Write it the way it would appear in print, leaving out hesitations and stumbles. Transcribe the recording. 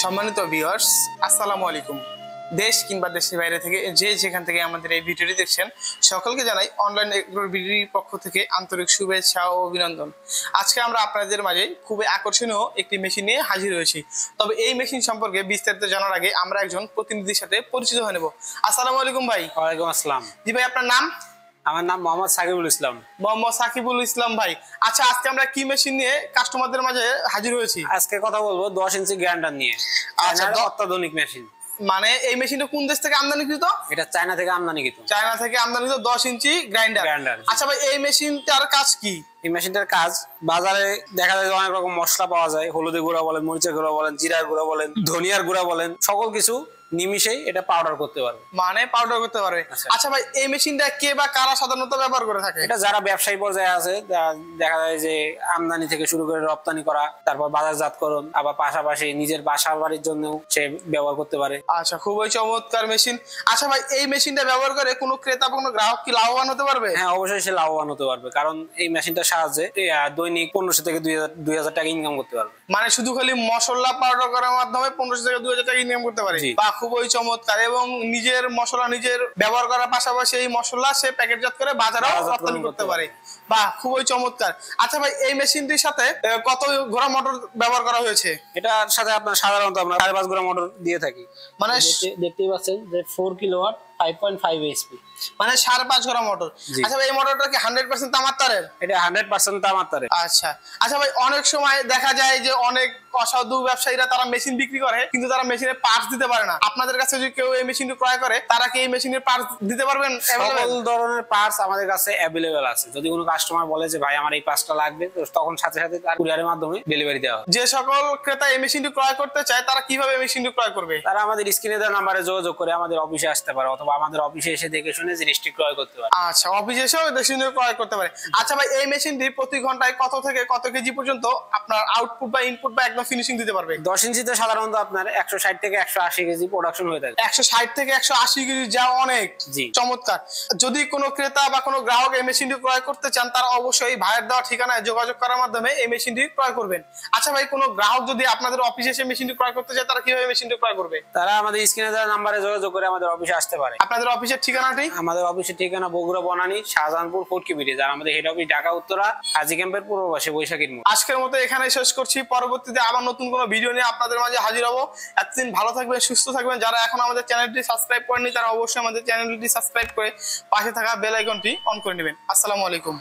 সম্মানিত ভিউয়ার্স, আসসালামু আলাইকুম। দেশ কিংবা দেশের বাইরে থেকে যে যেখান থেকে আমাদের এই ভিডিওটি দেখছেন সকলকে জানাই অনলাইন এগ্রোর ভিডিওর পক্ষ থেকে আন্তরিক শুভেচ্ছা ও অভিনন্দন। আজকে আমরা আপনাদের মাঝে খুবই আকর্ষণীয় একটি মেশিন নিয়ে হাজির হয়েছি। তবে এই মেশিন সম্পর্কে বিস্তারিত জানার আগে আমরা একজন প্রতিনিধির সাথে পরিচিত হয়ে নেব। আসসালামু আলাইকুম ভাই। ওয়ালাইকুম আসসালাম। জি ভাই, আপনার নাম? আমার নাম মোহাম্মদ সাকিবুল ইসলাম। মোহাম্মদ সাকিবুল ইসলাম ভাই। আচ্ছা, আজকে আমরা কি মেশিন নিয়ে কাস্টমারদের মাঝে হাজির হয়েছি? আজকে কথা বলবো 10 ইঞ্চি গ্রাইন্ডার নিয়ে। আচ্ছা, অত্যাধুনিক মেশিন। মানে এই মেশিনটা কোন দেশ থেকে আমদানিকৃত? এটা চায়না থেকে আমদানিকৃত। চায়না থেকে আমদানিকৃত 10 ইঞ্চি গ্রাইন্ডার। আচ্ছা ভাই, এই মেশিনটার কাজ কি? এই মেশিনটার কাজ, বাজারে দেখা যায় অনেক রকম মশলা পাওয়া যায়, হলুদের গুঁড়া বলেন, মরিচের গুঁড়া বলেন, জিরার গুঁড়া বলেন, ধনিয়ার গুঁড়া বলেন, সকল কিছু নিমিশেই এটা পাউডার করতে পারবে। মানে পাউডার করতে পারবে। আচ্ছা ভাই, এই মেশিনটা কে বা কারা সাধারণত ব্যবহার করে থাকে? এটা যারা ব্যবসায়ী পর্যায়ে আছে, দেখা যায় যে আমদানি থেকে শুরু করে রপ্তানি করা, তারপর বাজারজাতকরণ, আবার পাশাপাশি নিজের বাসা বাড়ির জন্য সে ব্যবহার করতে পারে। আচ্ছা, খুবই চমৎকার মেশিন। আচ্ছা ভাই, এই মেশিনটা ব্যবহার করে কোনো ক্রেতা বা কোনো গ্রাহক কি লাভবান হতে পারবে? হ্যাঁ, অবশ্যই সে লাভবান হতে পারবে, কারণ এই মেশিনটার সাহায্যে দৈনিক 1500 থেকে 2000 টাকা ইনকাম করতে পারবে। মানে শুধু খালি মশলা পাউডার করার মাধ্যমে 1500 থেকে 2000 টাকা ইনকাম করতে পারে। বা খুবই চমৎকার। এবং নিজের মশলা নিজের ব্যবহার করার পাশাপাশি এই মশলা সে প্যাকেটজাত করে বাজারে রপ্তানি করতে পারে। বা খুবই চমৎকার। আচ্ছা ভাই, এই মেশিনটির সাথে কত ঘোড়া মোটর ব্যবহার করা হয়েছে? এটার সাথে আপনার সাধারণত আমরা 5.5 ঘোড়া মোটর দিয়ে থাকি। মানে দেখতেই পাচ্ছেন যে 4 কিলোওয়াট 5.5 HP, মানে 5.5 ঘোড়া মোটর। আচ্ছা ভাই, এই মোটরটা কি 100% তামার তারের? এটা 100% তামার তারের। আচ্ছা আচ্ছা ভাই, অনেক সময় দেখা যায় যে অনেক অসাধু ব্যবসায়ীরা তারা মেশিন বিক্রি করে, কিন্তু তারা মেশিনের পার্টস দিতে পারে না। আপনাদের কাছে যদি কেউ এই মেশিনটি ক্রয় করে, তারা কি এই মেশিনের পার্টস দিতে পারবেন? সকল ধরনের পার্টস আমাদের কাছে অ্যাভেলেবেল আছে। যদি কোনো কাস্টমার বলে যে ভাই আমার এই পার্টসটা লাগবে, তো তখন সাথে সাথে তার কুরিয়ারের মাধ্যমে ডেলিভারি দেওয়া হয়। যে সকল ক্রেতা এই মেশিনটি ক্রয় করতে চায়, তারা কিভাবে মেশিনটি ক্রয় করবে? তারা আমাদের স্ক্রিনে দেওয়া নাম্বারে যোগাযোগ করে আমাদের অফিসে আসতে পারে, অথবা আমাদের অফিসে এসে দেখে শুনে জিনিসটি ক্রয় করতে পারে। আচ্ছা, অফিসে এসেও মেশিনটি ক্রয় করতে পারে। আচ্ছা ভাই, এই মেশিনটি প্রতি ঘন্টায় কত থেকে কত কেজি পর্যন্ত আপনার আউটপুট বা ইনপুট বা একদম ফিনিশিং দিতে পারবে? 10 ইঞ্চিতে সাধারণত আপনার 160 থেকে 180 কেজি প্রোডাকশন হয়ে থাকে। 160 থেকে 180 কেজি, যা অনেক। জি, চমৎকার। যদি কোনো ক্রেতা বা কোনো গ্রাহক এই মেশিনটি ক্রয় করতে চান, তারা অবশ্যই ভাইয়ের দেওয়া ঠিকানায় যোগাযোগ করার মাধ্যমে এই মেশিনটি ক্রয় করবেন। আচ্ছা ভাই, কোনো গ্রাহক যদি আপনাদের অফিসে এসে মেশিনটি ক্রয় করতে চায়, তারা কিভাবে মেশিনটি ক্রয় করবে? তারা আমাদের স্ক্রিনে দেওয়া নাম্বারে যোগাযোগ করে আমাদের অফিসে আসতে পারে। আপনাদের অফিসের ঠিকানাটি? আমাদের অফিসের ঠিকানা বগুড়া বনানী শাহজাহানপুর ফটকি ব্রিজ, আর আমাদের হেড অফিস ঢাকা উত্তরা হাজী ক্যাম্পের পূর্ব পাশে বৈশাখীর মোড়। আজকের মতো এখানে শেষ করছি। পরবর্তীতে আবার নতুন কোনো ভিডিও নিয়ে আপনাদের মাঝে হাজির হবো। এতদিন ভালো থাকবেন, সুস্থ থাকবেন। যারা এখন আমাদের চ্যানেলটি সাবস্ক্রাইব করেননি, তারা অবশ্যই আমাদের চ্যানেলটি সাবস্ক্রাইব করে পাশে থাকা বেল আইকনটি অন করে নেবেন। আসসালামু আলাইকুম।